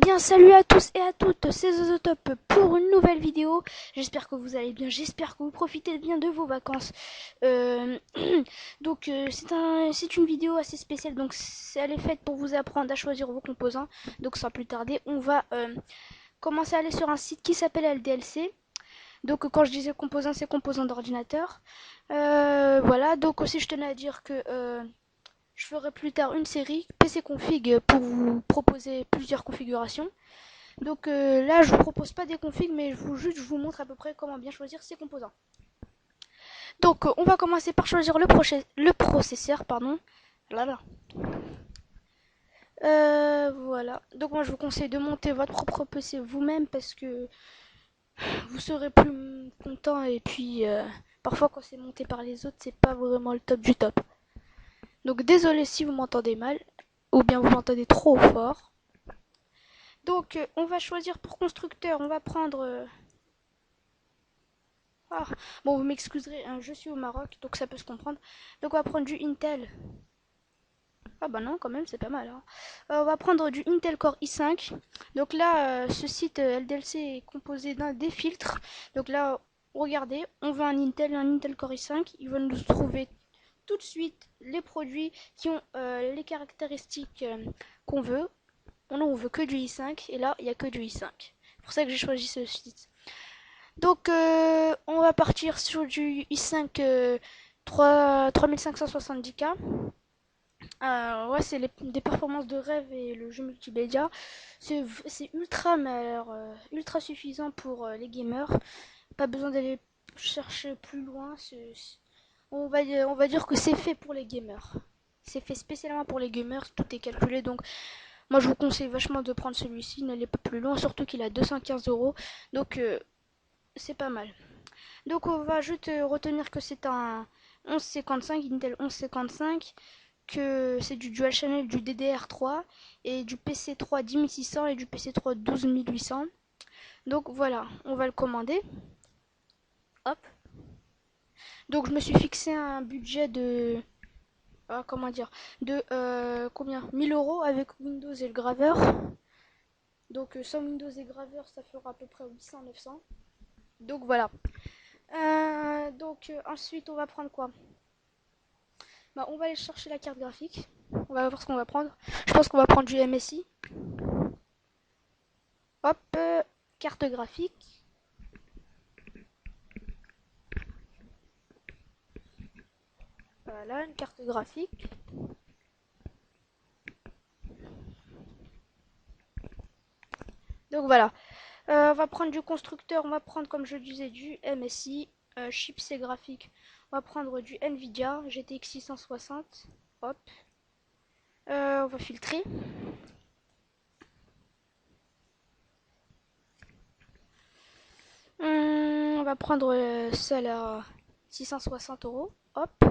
bien, salut à tous et à toutes, c'est Zozotop pour une nouvelle vidéo. J'espère que vous allez bien, j'espère que vous profitez bien de vos vacances. Euh, c'est une vidéo assez spéciale, donc elle est faite pour vous apprendre à choisir vos composants. Donc sans plus tarder, on va commencer à aller sur un site qui s'appelle LDLC. Donc quand je disais composants, c'est composants d'ordinateur. Voilà, donc aussi je tenais à dire que je ferai plus tard une série PC Config pour vous proposer plusieurs configurations. Donc là, je vous propose pas des configs, mais je vous montre à peu près comment bien choisir ces composants. Donc on va commencer par choisir le processeur, pardon. Là, là. Voilà. Donc moi, je vous conseille de monter votre propre PC vous-même parce que vous serez plus content et puis parfois quand c'est monté par les autres, c'est pas vraiment le top du top. Donc désolé si vous m'entendez mal ou bien vous m'entendez trop fort. Donc on va choisir pour constructeur, on va prendre ah, bon, vous m'excuserez, hein, je suis au Maroc, donc ça peut se comprendre. Donc on va prendre du Intel. Ah bah non, quand même, c'est pas mal, hein. On va prendre du Intel Core i5. Donc là, ce site LDLC est composé des filtres. Donc là, regardez, on veut un Intel Core i5. Il va nous trouver tout de suite les produits qui ont les caractéristiques qu'on veut. On veut que du i5, et là, il n'y a que du i5. C'est pour ça que j'ai choisi ce site. Donc, on va partir sur du i5 3570K. Ouais, c'est des performances de rêve et le jeu multimédia. C'est ultra, mais alors, ultra suffisant pour les gamers. Pas besoin d'aller chercher plus loin. On va dire que c'est fait pour les gamers. C'est fait spécialement pour les gamers, tout est calculé. Donc, moi je vous conseille vachement de prendre celui-ci. N'allez pas plus loin, surtout qu'il a 215 €. Donc, c'est pas mal. Donc on va juste retenir que c'est un 1155, Intel 1155, que c'est du dual channel du DDR3 et du PC3 10600 et du PC3 12800. Donc voilà, on va le commander. Hop. Donc je me suis fixé un budget de comment dire, de combien 1000 € avec Windows et le graveur. Donc sans Windows et graveur, ça fera à peu près 800-900. Donc voilà. Ensuite, on va prendre quoi? Bah, on va aller chercher la carte graphique. On va voir ce qu'on va prendre. Je pense qu'on va prendre du MSI. Hop, carte graphique. Voilà, une carte graphique. Donc voilà. On va prendre du constructeur. On va prendre, comme je disais, du MSI. Chips et graphiques. On va prendre du Nvidia GTX 660. Hop. On va filtrer. On va prendre celle à 660 €. Hop.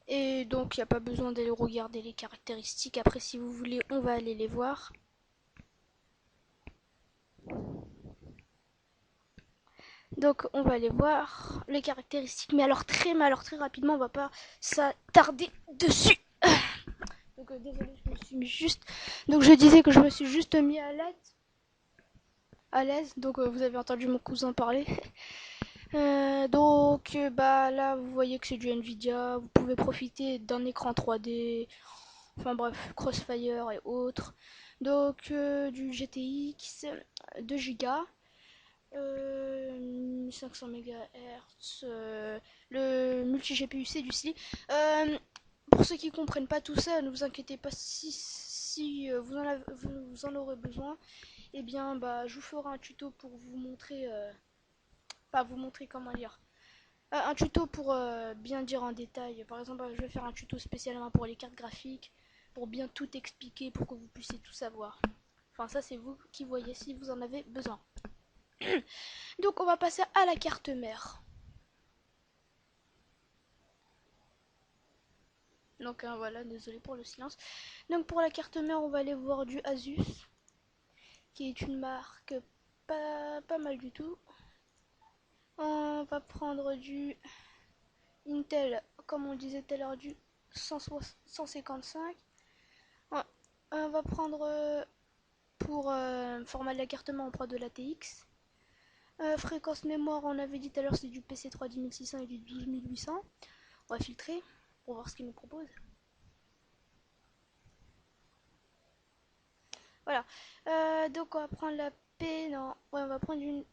Et donc, il n'y a pas besoin d'aller regarder les caractéristiques. Après, si vous voulez, on va aller les voir. Donc, on va aller voir les caractéristiques. Mais alors très rapidement, on va pas s'attarder dessus. Donc, désolé, je me suis mis juste. Donc, je disais que je me suis juste mis à l'aise. À l'aise. Donc, vous avez entendu mon cousin parler. Bah là, vous voyez que c'est du Nvidia. Vous pouvez profiter d'un écran 3D. Enfin bref, Crossfire et autres. Donc du GTX 2 Go, 500 MHz, le multi GPU c'est du SLI. Pour ceux qui comprennent pas tout ça, ne vous inquiétez pas si vous en aurez besoin. Eh bien bah je vous ferai un tuto pour vous montrer, enfin vous montrer comment lire. Un tuto pour bien dire en détail. Par exemple, je vais faire un tuto spécialement pour les cartes graphiques, pour bien tout expliquer, pour que vous puissiez tout savoir. Enfin, ça, c'est vous qui voyez si vous en avez besoin. Donc, on va passer à la carte mère. Donc, voilà, désolé pour le silence. Donc, pour la carte mère, on va aller voir du Asus, qui est une marque pas mal du tout. On va prendre du Intel, comme on disait tout à l'heure, du 155. Ouais. On va prendre Pour format de la carte mère, on prend de la TX. Fréquence mémoire, on avait dit tout à l'heure, c'est du PC3 10600 et du 12800. On va filtrer pour voir ce qu'il nous propose. Voilà. Donc on va prendre la P. Non, ouais, on va prendre une.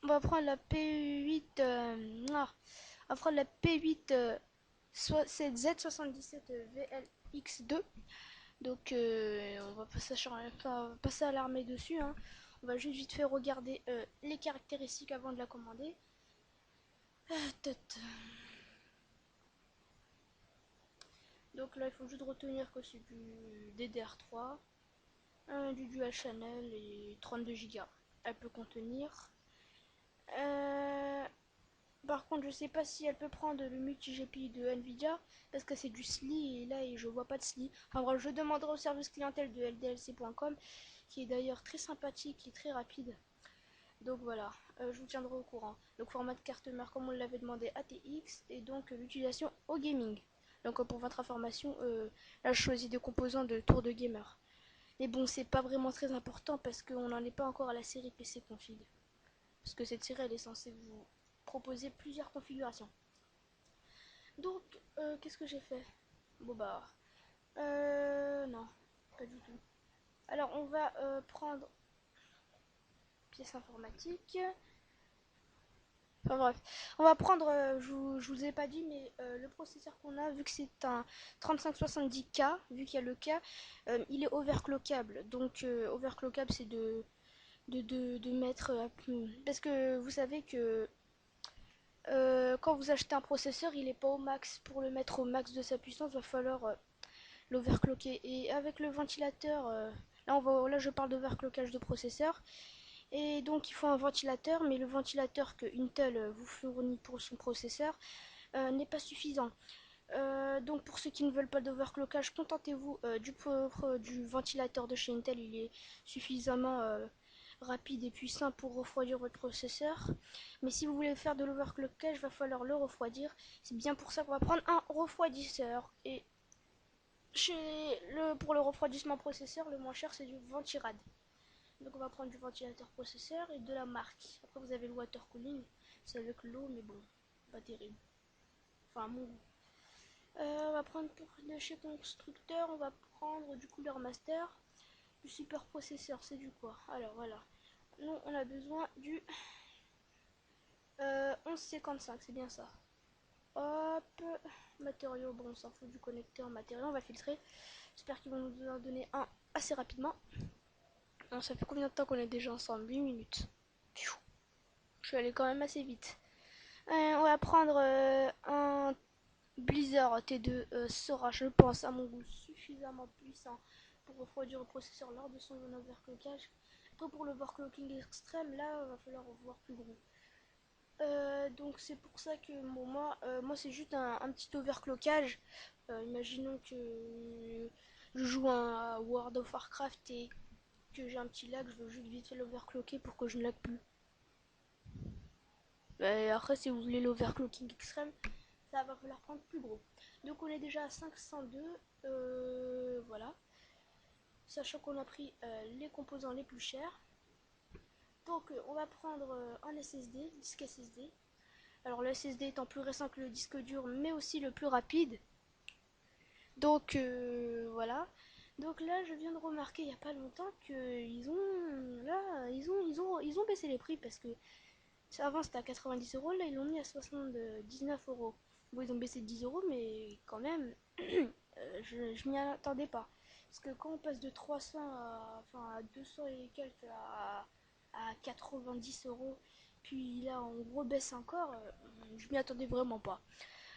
On va prendre la P8. On va prendre la P8 Z77 VLX2. Donc on va passer à l'armée dessus. Hein. On va juste vite fait regarder les caractéristiques avant de la commander. Donc là, il faut juste retenir que c'est du DDR3, du Dual Channel et 32 Go. Elle peut contenir. Par contre, je sais pas si elle peut prendre le multi-GPU de Nvidia parce que c'est du SLI et là je vois pas de SLI. Enfin bref, je demanderai au service clientèle de ldlc.com qui est d'ailleurs très sympathique et très rapide. Donc voilà, je vous tiendrai au courant. Donc format de carte mère comme on l'avait demandé ATX et donc l'utilisation au gaming. Donc pour votre information, là je choisis des composants de tour de gamer. Mais bon, c'est pas vraiment très important parce qu'on n'en est pas encore à la série PC Config. Parce que cette série elle est censée vous proposer plusieurs configurations. Donc, qu'est-ce que j'ai fait? Bon bah, non, pas du tout. Alors on va prendre pièce informatique. Enfin bref, on va prendre, je vous ai pas dit, mais le processeur qu'on a, vu que c'est un 3570K, vu qu'il y a le K, il est overclockable. Donc overclockable, c'est de mettre... parce que vous savez que quand vous achetez un processeur, il n'est pas au max. Pour le mettre au max de sa puissance, il va falloir l'overclocker. Et avec le ventilateur, là je parle d'overclockage de processeur. Et donc il faut un ventilateur, mais le ventilateur que Intel vous fournit pour son processeur n'est pas suffisant. Donc pour ceux qui ne veulent pas d'overclockage, contentez-vous du ventilateur de chez Intel, il est suffisamment rapide et puissant pour refroidir votre processeur. Mais si vous voulez faire de l'overclockage, il va falloir le refroidir. C'est bien pour ça qu'on va prendre un refroidisseur. Et pour le refroidissement processeur, le moins cher c'est du Ventirad. Donc on va prendre du ventilateur processeur et de la marque. Après vous avez le water cooling, c'est avec l'eau mais bon, pas terrible. Enfin mon goût. On va prendre pour de chez constructeur, on va prendre du Cooler Master, du super processeur, c'est du quoi? Alors voilà. Nous on a besoin du 1155, c'est bien ça. Hop, matériaux, bon on s'en fout du connecteur matériaux, on va filtrer. J'espère qu'ils vont nous en donner un assez rapidement. Alors, ça fait combien de temps qu'on est déjà ensemble? 8 minutes. Je suis allé quand même assez vite. On va prendre un Blizzard T2 sera, je pense, à mon goût, suffisamment puissant pour refroidir le processeur lors de son overclockage. Après, pour l'overclocking extrême, là, il va falloir voir plus gros. Donc, c'est pour ça que bon, moi c'est juste un petit overclockage. Imaginons que je joue à World of Warcraft et que j'ai un petit lag, je veux juste vite fait l'overclocker pour que je ne lag plus. Après, si vous voulez l'overclocking extrême, ça va falloir prendre plus gros. Donc on est déjà à 502, voilà. Sachant qu'on a pris les composants les plus chers. Donc on va prendre un SSD, disque SSD. Alors le SSD étant plus récent que le disque dur, mais aussi le plus rapide. Donc voilà. Donc là, je viens de remarquer il n'y a pas longtemps qu'ils ont là, ils ont baissé les prix parce que avant c'était à 90 euros, là ils l'ont mis à 79 euros. Bon, ils ont baissé de 10 euros, mais quand même, je m'y attendais pas. Parce que quand on passe de 300 à 200 et quelques à 90 euros, puis là on rebaisse encore, je m'y attendais vraiment pas.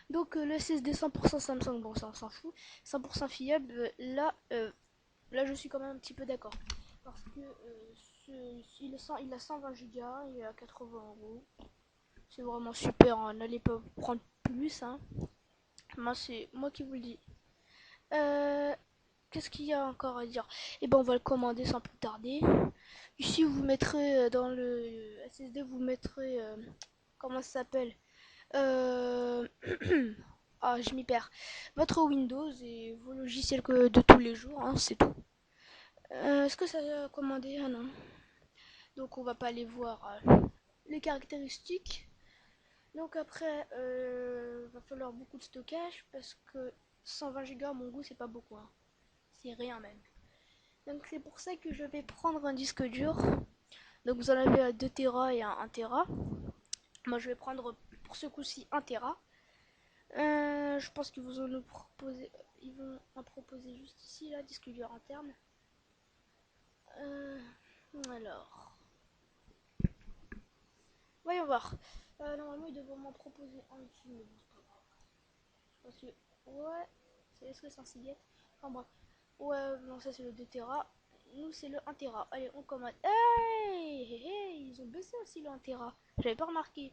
Donc le SSD 100% Samsung, bon ça on s'en fout, 100% fiable, là je suis quand même un petit peu d'accord. Parce que il a 120 Go, il est à 80 euros. C'est vraiment super, hein. N'allez pas prendre plus. Hein. Moi, c'est moi qui vous le dis. Euh, Qu'est-ce qu'il y a encore à dire? Et ben, on va le commander sans plus tarder. Ici, vous mettrez dans le SSD, vous mettrez. Comment ça s'appelle? euh, Ah, je m'y perds. Votre Windows et vos logiciels de tous les jours, hein, c'est tout. Est-ce que ça a commandé? Ah non. Donc on va pas aller voir les caractéristiques. Donc après, va falloir beaucoup de stockage parce que 120 Go à mon goût c'est pas beaucoup, hein. C'est rien même. Donc c'est pour ça que je vais prendre un disque dur. Donc vous en avez à 2 Tera et un Tera. Moi je vais prendre pour ce coup-ci 1 Tera. Je pense qu'ils vont nous proposer, ils vont en proposer juste ici là, disque dur interne. Euh, alors, voyons voir. Normalement ils devront m'en proposer un dessus, mais bon c'est pas grave. Parce que ouais, est-ce que c'est un Seagate? Enfin bref. Ouais, non ça c'est le 2 Tera. Nous c'est le 1 Tera. Allez on commande. Hey, hey, hey, ils ont baissé aussi le 1 Tera. J'avais pas remarqué.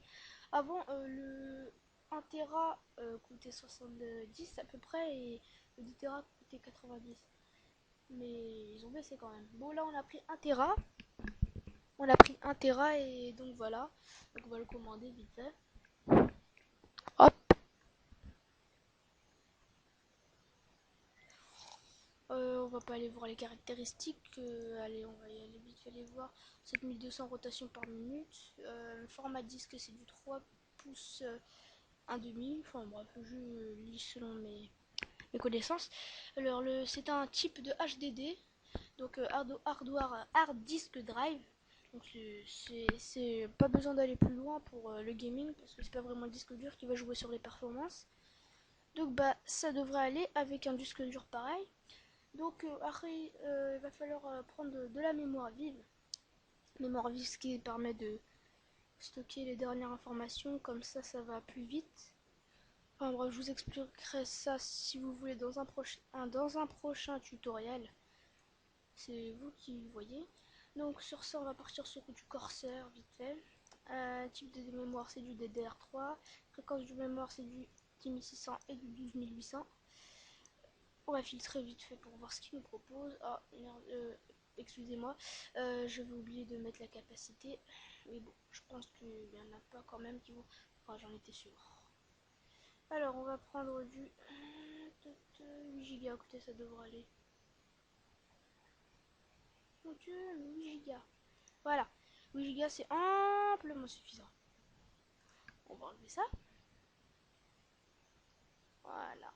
Avant le 1 Tera coûtait 70 à peu près et le 2 Tera coûtait 90. Mais ils ont baissé quand même. Bon là on a pris 1 Tera. On a pris 1 Tera et donc voilà. Donc on va le commander vite fait. Hop. On va pas aller voir les caractéristiques. Allez, on va y aller vite fait les voir. 7200 rotations par minute. Format disque, c'est du 3 pouces 1,5. Enfin bref, je lis selon mes connaissances. Alors, c'est un type de HDD. Donc, hard disk drive. Donc, c'est pas besoin d'aller plus loin pour le gaming parce que c'est pas vraiment le disque dur qui va jouer sur les performances. Donc, bah, ça devrait aller avec un disque dur pareil. Donc après, il va falloir prendre de la mémoire vive. Mémoire vive, ce qui permet de stocker les dernières informations, comme ça va plus vite. Enfin bref, je vous expliquerai ça si vous voulez dans un prochain tutoriel. C'est vous qui voyez. Donc sur ça, on va partir sur du Corsair, vite fait. Type de mémoire, c'est du DDR3. Fréquence de mémoire, c'est du 10600 et du 12800. On va filtrer vite fait pour voir ce qu'il nous propose. Ah, merde, excusez-moi, j'avais oublié de mettre la capacité. Mais bon, je pense qu'il y en a pas quand même qui vont. Enfin, j'en étais sûr. Alors, on va prendre du 8 Go. Écoutez, ça devrait aller. Mon dieu, 8 Go. Voilà, 8 Go c'est amplement suffisant. On va enlever ça. Voilà.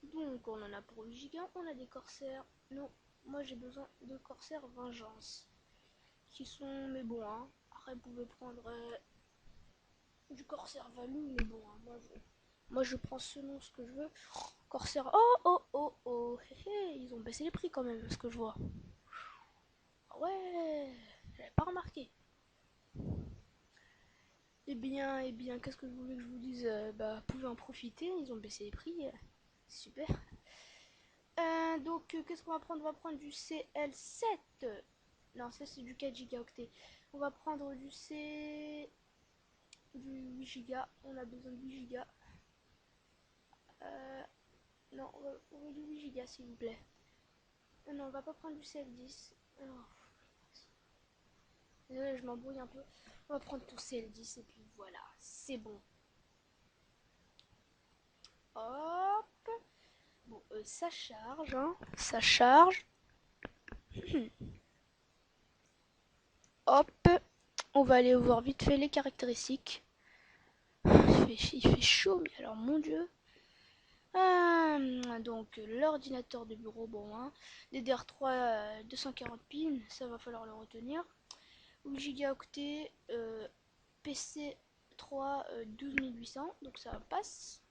Donc, on en a pour 8 Go. On a des Corsair. Non, moi j'ai besoin de Corsair Vengeance. Qui sont, mais bon, hein. Après, vous pouvez prendre du Corsair Value, mais bon, hein, moi je prends selon ce que je veux. Corsair, oh oh oh oh, hé, hé, ils ont baissé les prix quand même, ce que je vois. Ah ouais, j'avais pas remarqué. Eh bien, qu'est-ce que vous voulez que je vous dise? Bah, vous pouvez en profiter, ils ont baissé les prix, super. Donc, qu'est-ce qu'on va prendre? On va prendre du CL7. Non, ça c'est du 4 Go. On va prendre du 8 Go. On a besoin de 8 Go. Non, on veut du 8 Go s'il vous plaît. Non, on va pas prendre du CL10. Alors, désolé, je m'embrouille un peu. On va prendre tout CL10 et puis voilà, c'est bon. Hop. Bon, ça charge, hein. Ça charge. Hop. On va aller voir vite fait les caractéristiques. Il fait chaud, mais alors mon dieu. Donc l'ordinateur de bureau, bon, hein. DDR3 240 pins, ça va falloir le retenir. 8 Go PC 3 12800, donc ça passe.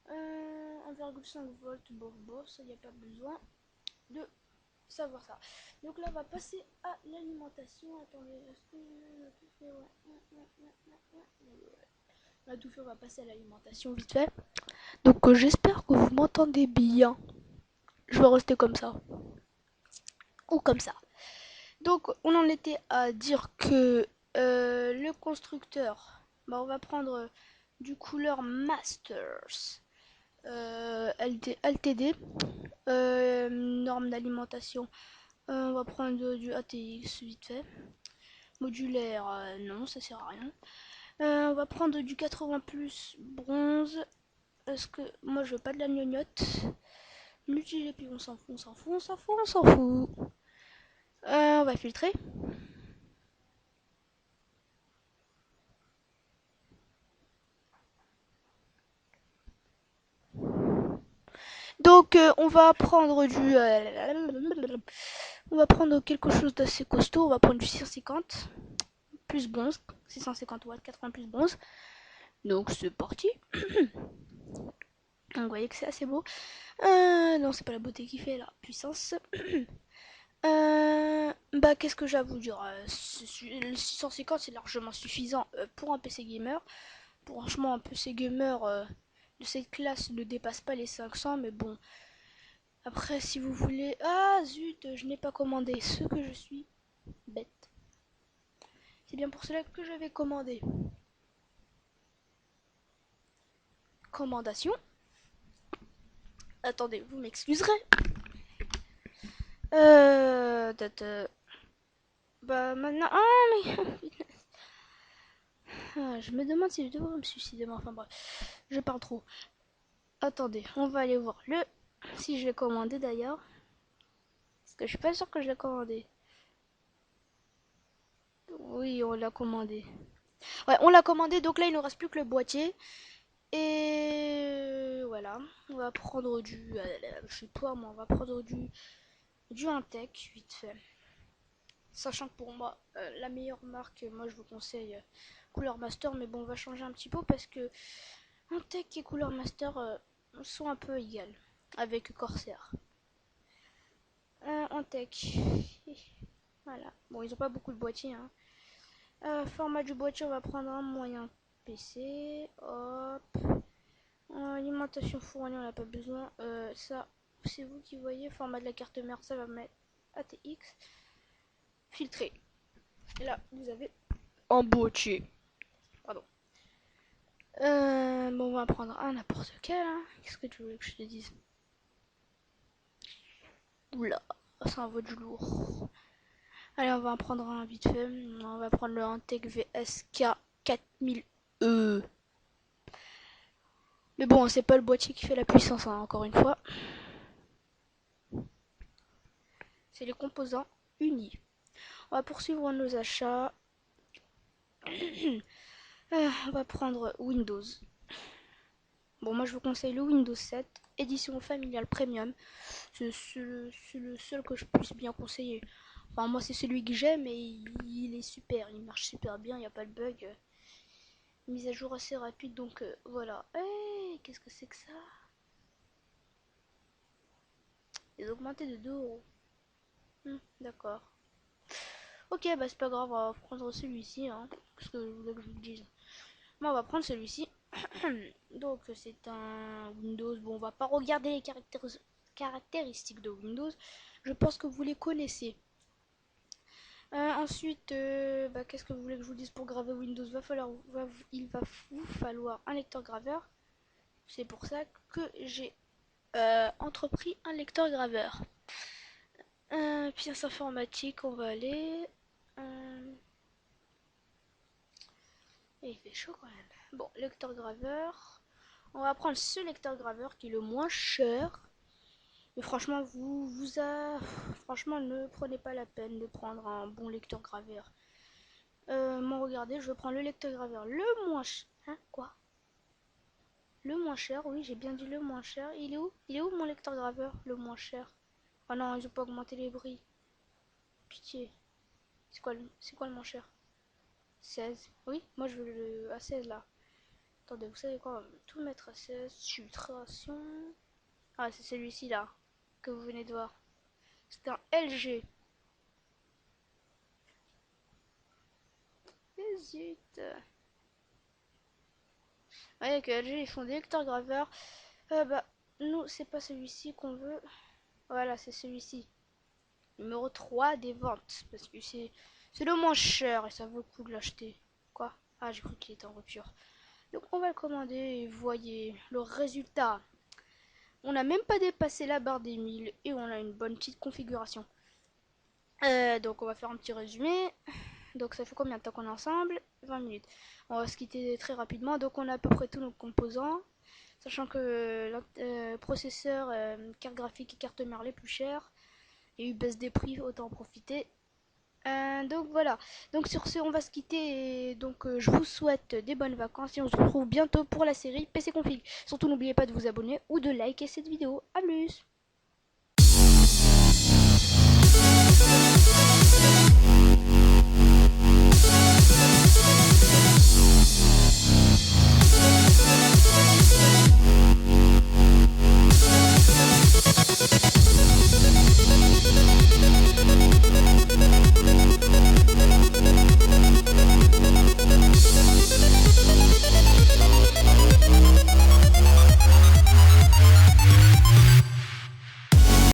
1,5 volts, bof bof, ça y a pas besoin de savoir ça. Donc là on va passer à l'alimentation. Attendez, est-ce que on a tout fait? On a tout fait, on va passer à l'alimentation vite fait. Donc j'espère que vous m'entendez bien. Je vais rester comme ça. Ou comme ça. Donc on en était à dire que le constructeur, bah, on va prendre du couleur Masters LTD, norme d'alimentation. On va prendre du ATX vite fait. Modulaire, non, ça sert à rien. On va prendre du 80 plus bronze. Parce que moi je veux pas de la gnognotte. Multi et puis on s'en fout, on s'en fout, on s'en fout, on s'en fout. On va filtrer. Donc on va prendre on va prendre quelque chose d'assez costaud. On va prendre du 650 plus bronze. 650 watts, 80 plus bronze. Donc c'est parti. Donc, vous voyez que c'est assez beau. Non, c'est pas la beauté qui fait la puissance. Bah, qu'est-ce que j'ai à vous dire? Le 650 c'est largement suffisant pour un PC gamer. Franchement, un PC gamer de cette classe ne dépasse pas les 500, mais bon. Après, si vous voulez. Ah zut, je n'ai pas commandé. Ce que je suis bête. C'est bien pour cela que j'avais commandé. Commandation. Attendez, vous m'excuserez. Bah maintenant. Ah mais. Ah, je me demande si je devrais me suicider. Mais enfin bref, je parle trop. Attendez, on va aller voir si je l'ai commandé d'ailleurs. Parce que je suis pas sûre que je l'ai commandé. Oui, on l'a commandé. Ouais, on l'a commandé, donc là il nous reste plus que le boîtier. Et voilà, on va prendre je sais pas moi, on va prendre du Intec vite fait. Sachant que pour moi, la meilleure marque, moi je vous conseille Cooler Master, mais bon, on va changer un petit peu parce que Intec et Cooler Master sont un peu égales avec Corsair. Intec, voilà. Bon, ils ont pas beaucoup de boîtiers. Hein. Format du boîtier, on va prendre un moyen PC. Hop. Alimentation fournie, on n'a pas besoin. Ça, c'est vous qui voyez. Format de la carte mère, ça va mettre ATX. Filtré. Et là, vous avez un boîtier. Pardon. Bon, on va prendre un n'importe quel. Hein. Qu'est-ce que tu voulais que je te dise? Oula, ça envoie du lourd. Allez, on va en prendre un vite fait. On va prendre le Antec VSK 4000E. Mais bon, c'est pas le boîtier qui fait la puissance, hein, encore une fois. C'est les composants unis. On va poursuivre nos achats. On va prendre Windows. Bon, moi je vous conseille le Windows 7, édition familiale premium. C'est le seul que je puisse bien conseiller. Enfin, moi c'est celui que j'aime et il est super, il marche super bien, il n'y a pas de bug. Mise à jour assez rapide, donc voilà. Hey, qu'est-ce que c'est que ça? Il a augmenté de 2 euros. D'accord. Ok, bah c'est pas grave, on va prendre celui-ci, hein, parce que je voulais que je vous le dise. Moi, on va prendre celui-ci. Donc, c'est un Windows. Bon, on va pas regarder les caractéristiques de Windows. Je pense que vous les connaissez. Ensuite, bah, qu'est-ce que vous voulez que je vous dise pour graver Windows? Il va vous falloir un lecteur graveur. C'est pour ça que j'ai entrepris un lecteur graveur. Pièce informatique, on va aller. Et il fait chaud quand même. Bon, lecteur graveur. On va prendre ce lecteur graveur qui est le moins cher. Mais franchement, franchement, ne prenez pas la peine de prendre un bon lecteur graveur. Bon, regardez, je vais prendre le lecteur graveur le moins cher. Hein, quoi? Le moins cher, oui, j'ai bien dit le moins cher. Il est où mon lecteur graveur le moins cher? Oh non, ils ont pas augmenté les prix. Pitié. C'est quoi le moins cher? 16. Oui, moi je veux le à 16 là. Attendez, vous savez quoi? On va tout mettre à 16. Filtration. Ah, c'est celui-ci là que vous venez de voir. C'est un LG. Zut. Ouais, avec LG, ils font des lecteurs graveurs. Bah, nous, c'est pas celui-ci qu'on veut. Voilà, c'est celui-ci. Numéro 3 des ventes. Parce que c'est le moins cher et ça vaut le coup de l'acheter. Quoi? Ah, j'ai cru qu'il était en rupture. Donc, on va le commander et voyez le résultat. On n'a même pas dépassé la barre des 1000 et on a une bonne petite configuration. Donc, on va faire un petit résumé. Donc ça fait combien de temps qu'on est ensemble? 20 minutes. On va se quitter très rapidement. Donc on a à peu près tous nos composants. Sachant que processeur, carte graphique et carte mère les plus chères. Il y a eu baisse des prix, autant en profiter. Donc voilà. Donc sur ce, on va se quitter. Et donc je vous souhaite des bonnes vacances et on se retrouve bientôt pour la série PC Config. Surtout n'oubliez pas de vous abonner ou de liker cette vidéo. A plus.